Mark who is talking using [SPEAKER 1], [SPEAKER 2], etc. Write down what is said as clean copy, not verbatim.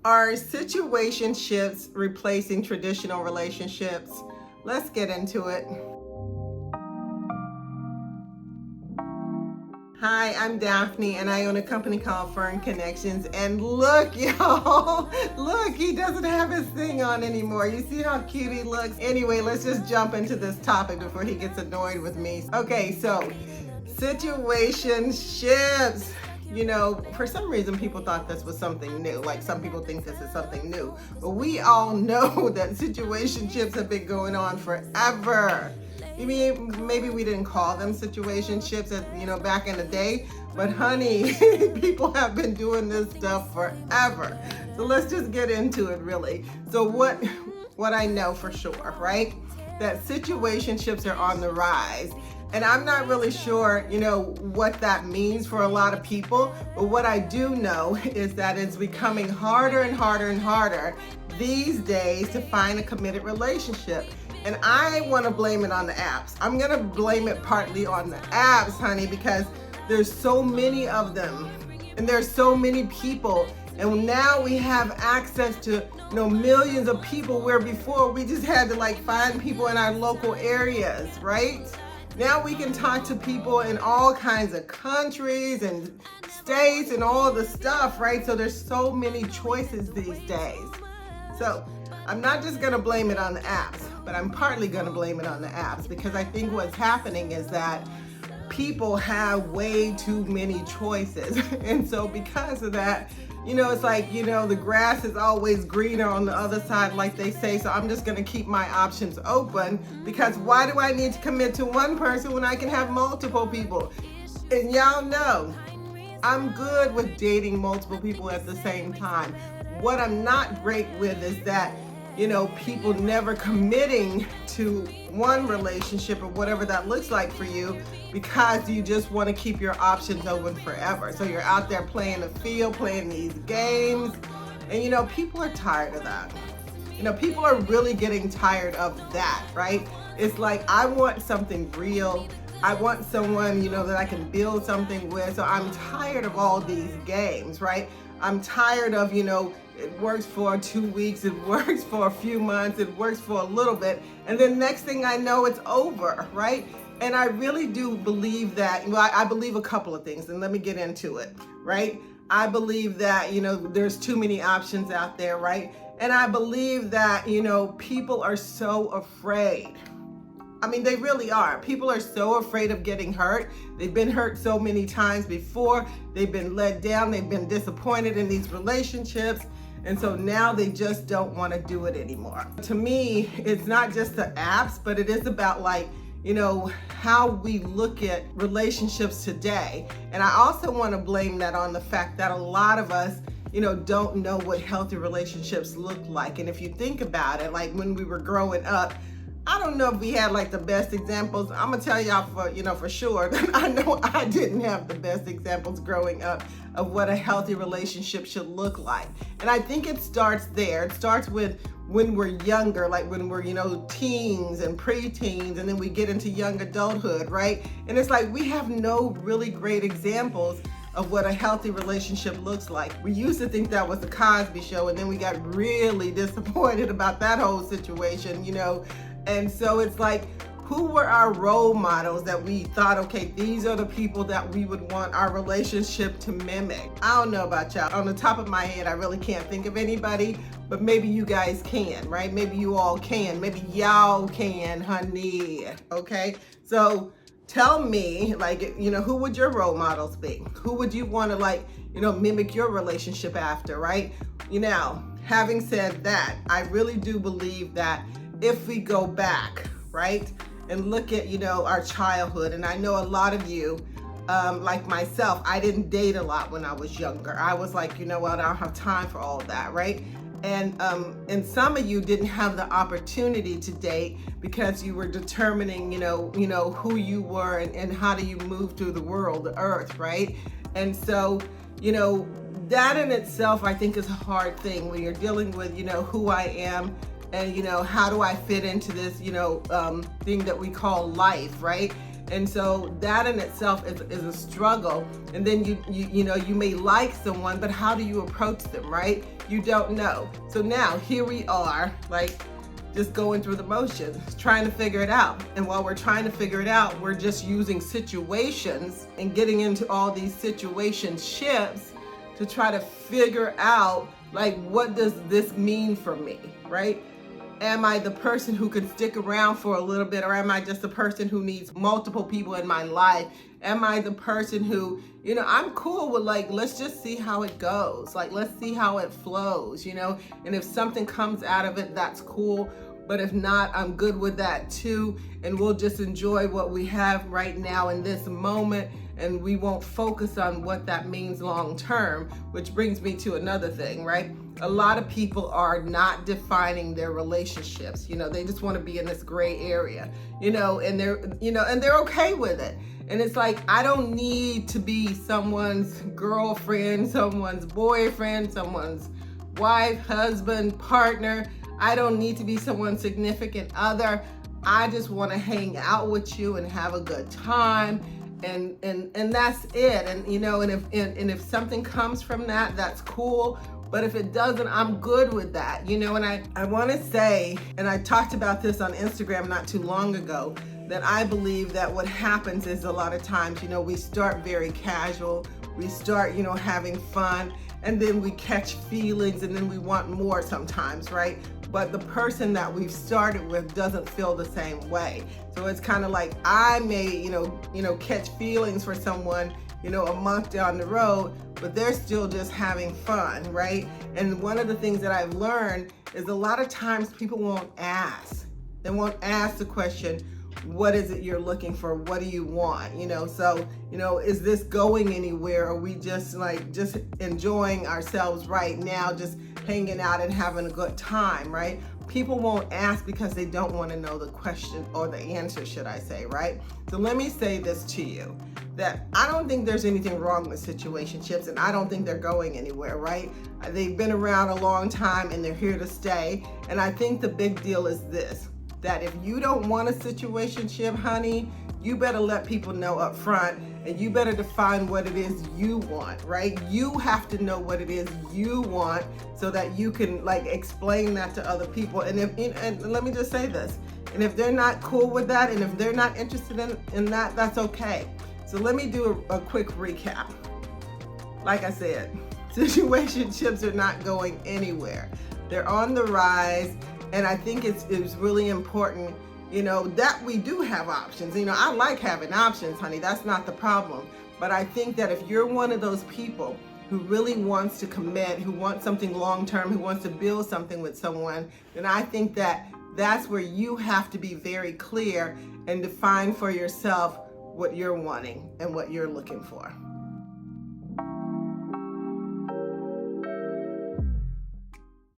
[SPEAKER 1] Are situationships replacing traditional relationships? Let's get into it. Hi, I'm Daphney and I own a company called Fern Connections. And look, y'all, look, he doesn't have his thing on anymore. You see how cute he looks? Anyway, let's just jump into this topic before he gets annoyed with me. Okay, so situationships. You know, for some reason people thought this was something new. Like some people think this is something new. But we all know that situationships have been going on forever. I mean, maybe we didn't call them situationships back in the day, but honey, people have been doing this stuff forever. So let's just get into it really. So what I know for sure, right? That situationships are on the rise. And I'm not really sure, what that means for a lot of people. But what I do know is that it's becoming harder and harder and harder these days to find a committed relationship. And I want to blame it on the apps. I'm going to blame it partly on the apps, honey, because there's so many of them and there's so many people. And now we have access to, millions of people where before we just had to find people in our local areas, right? Now we can talk to people in all kinds of countries and states and all the stuff, right? So there's so many choices these days. So I'm not just gonna blame it on the apps, but I'm partly gonna blame it on the apps because I think what's happening is that people have way too many choices. And so because of that, it's the grass is always greener on the other side, like they say. So I'm just going to keep my options open because why do I need to commit to one person when I can have multiple people? And y'all know I'm good with dating multiple people at the same time. What I'm not great with is that, people never committing to one relationship or whatever that looks like for you because you just want to keep your options open forever. So you're out there playing the field, playing these games, and people are tired of that. People are really getting tired of that, right? It's like, I want something real. I want someone, that I can build something with. So I'm tired of all these games, right? I'm tired of, it works for 2 weeks, it works for a few months, it works for a little bit, and then next thing I know, it's over, right? And I really do believe that, I believe a couple of things, and let me get into it, right? I believe that, there's too many options out there, right? And I believe that, people are so afraid. I mean, they really are. People are so afraid of getting hurt. They've been hurt so many times before. They've been let down. They've been disappointed in these relationships. And so now they just don't want to do it anymore. To me, it's not just the apps, but it is about how we look at relationships today. And I also want to blame that on the fact that a lot of us don't know what healthy relationships look like. And if you think about it, when we were growing up, I don't know if we had the best examples. I'm gonna tell y'all for sure that I know I didn't have the best examples growing up of what a healthy relationship should look like. And I think it starts there. It starts with when we're younger, when we're, teens and preteens, and then we get into young adulthood, right? And it's we have no really great examples of what a healthy relationship looks like. We used to think that was the Cosby Show, and then we got really disappointed about that whole situation, And so it's who were our role models that we thought, okay, these are the people that we would want our relationship to mimic? I don't know about y'all. On the top of my head, I really can't think of anybody, but maybe you guys can, right? Maybe you all can. Maybe y'all can, honey, okay? So tell me, who would your role models be? Who would you want to mimic your relationship after, right? Having said that, I really do believe that if we go back, right, and look at, our childhood, and I know a lot of you, like myself, I didn't date a lot when I was younger. I was I don't have time for all of that, right? And some of you didn't have the opportunity to date because you were determining, who you were and how do you move through the world, the earth, right? And so, that in itself, I think, is a hard thing when you're dealing with, who I am and, how do I fit into this, thing that we call life, right? And so that in itself is a struggle. And then you may like someone, but how do you approach them, right? You don't know. So now here we are, like just going through the motions, trying to figure it out. And while we're trying to figure it out, we're just using situations and getting into all these situationships to try to figure out, like, what does this mean for me, right? Am I the person who can stick around for a little bit, or am I just the person who needs multiple people in my life? Am I the person who, I'm cool with, like, let's just see how it goes. Like, let's see how it flows, and if something comes out of it, that's cool. But if not, I'm good with that too. And we'll just enjoy what we have right now in this moment. And we won't focus on what that means long term, which brings me to another thing, right? A lot of people are not defining their relationships. They just want to be in this gray area, and they're okay with it. And it's like, I don't need to be someone's girlfriend, someone's boyfriend, someone's wife, husband, partner. I don't need to be someone's significant other. I just want to hang out with you and have a good time. And that's it. And and if something comes from that, that's cool. But if it doesn't, I'm good with that. And I want to say, and I talked about this on Instagram not too long ago, that I believe that what happens is a lot of times, we start very casual, we start, having fun, and then we catch feelings, and then we want more sometimes, right? But the person that we've started with doesn't feel the same way. So it's kind of like, I may, catch feelings for someone, a month down the road, but they're still just having fun, right? And one of the things that I've learned is a lot of times people won't ask. They won't ask the question, what is it you're looking for? What do you want? So, is this going anywhere? Are we just enjoying ourselves right now, just hanging out and having a good time, right? People won't ask because they don't want to know the question or the answer, should I say, right? So let me say this to you, that I don't think there's anything wrong with situationships, and I don't think they're going anywhere, right? They've been around a long time and they're here to stay. And I think the big deal is this, that if you don't want a situationship, honey, you better let people know up front, and you better define what it is you want, right? You have to know what it is you want so that you can explain that to other people. And let me just say this, and if they're not cool with that, and if they're not interested in that, that's okay. So let me do a quick recap. Like I said, situationships are not going anywhere. They're on the rise. And I think it's really important, that we do have options. I like having options, honey. That's not the problem. But I think that if you're one of those people who really wants to commit, who wants something long-term, who wants to build something with someone, then I think that that's where you have to be very clear and define for yourself what you're wanting and what you're looking for.